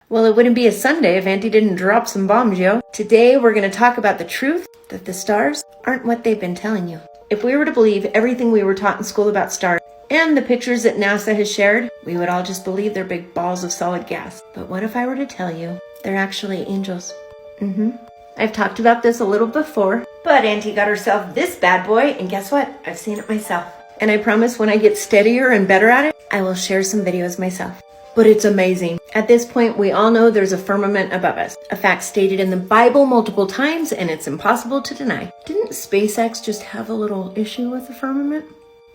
Well, it wouldn't be a Sunday if Auntie didn't drop some bombs, yo. Today, we're going to talk about the truth that the stars aren't what they've been telling you. If we were to believe everything we were taught in school about stars and the pictures that NASA has shared, we would all just believe they're big balls of solid gas. But what if I were to tell you they're actually angels? I've talked about this a little before, but Auntie got herself this bad boy, and guess what? I've seen it myself. And I promise when I get steadier and better at it, I will share some videos myself. But it's amazing. At this point, we all know there's a firmament above us, a fact stated in the Bible multiple times, and it's impossible to deny. Didn't SpaceX just have a little issue with the firmament?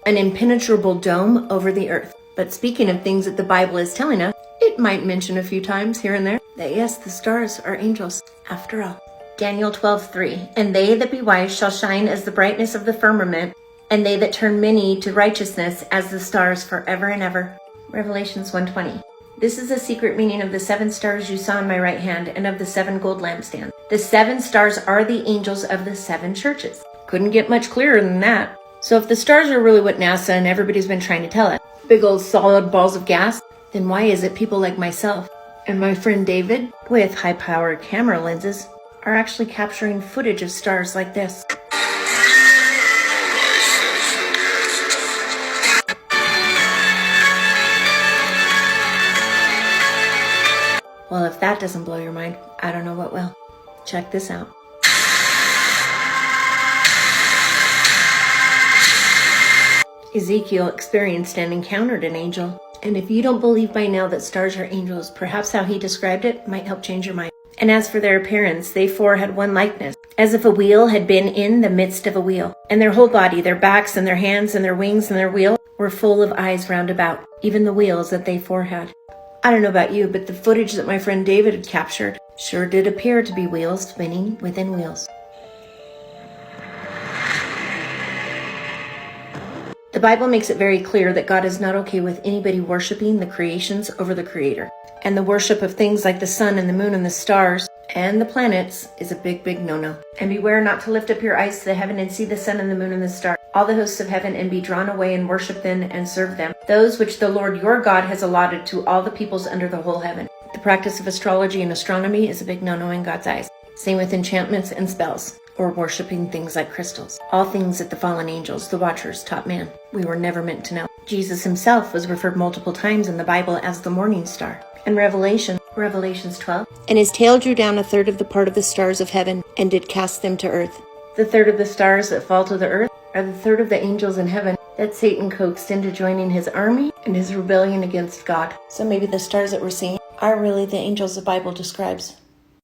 An impenetrable dome over the earth. But speaking of things that the Bible is telling us, it might mention a few times here and there that yes, the stars are angels after all. Daniel 12:3, and they that be wise shall shine as the brightness of the firmament, and they that turn many to righteousness as the stars forever and ever. Revelations 1:20. This is the secret meaning of the 7 stars you saw in my right hand and of the 7 gold lampstands. The 7 stars are the angels of the 7 churches. Couldn't get much clearer than that. So if the stars are really what NASA and everybody's been trying to tell us, big old solid balls of gas, then why is it people like myself and my friend David with high-powered camera lenses are actually capturing footage of stars like this? Well, if that doesn't blow your mind, I don't know what will. Check this out. Ezekiel experienced and encountered an angel. And if you don't believe by now that stars are angels, perhaps how he described it might help change your mind. And as for their appearance, they 4 had one likeness, as if a wheel had been in the midst of a wheel. And their whole body, their backs and their hands and their wings and their wheel were full of eyes round about, even the wheels that they 4 had. I don't know about you, but the footage that my friend David had captured sure did appear to be wheels spinning within wheels. The Bible makes it very clear that God is not okay with anybody worshiping the creations over the Creator. And the worship of things like the sun and the moon and the stars and the planets is a big, big no-no. And beware not to lift up your eyes to the heaven and see the sun and the moon and the stars, all the hosts of heaven, and be drawn away and worship them and serve them, those which the Lord your God has allotted to all the peoples under the whole heaven. The practice of astrology and astronomy is a big no-no in God's eyes. Same with enchantments and spells, or worshiping things like crystals. All things that the fallen angels, the watchers, taught man. We were never meant to know. Jesus himself was referred multiple times in the Bible as the morning star. In Revelations 12, and his tail drew down a third of the part of the stars of heaven, and did cast them to earth. The third of the stars that fall to the earth are the third of the angels in heaven that Satan coaxed into joining his army and his rebellion against God. So maybe the stars that we're seeing are really the angels the Bible describes.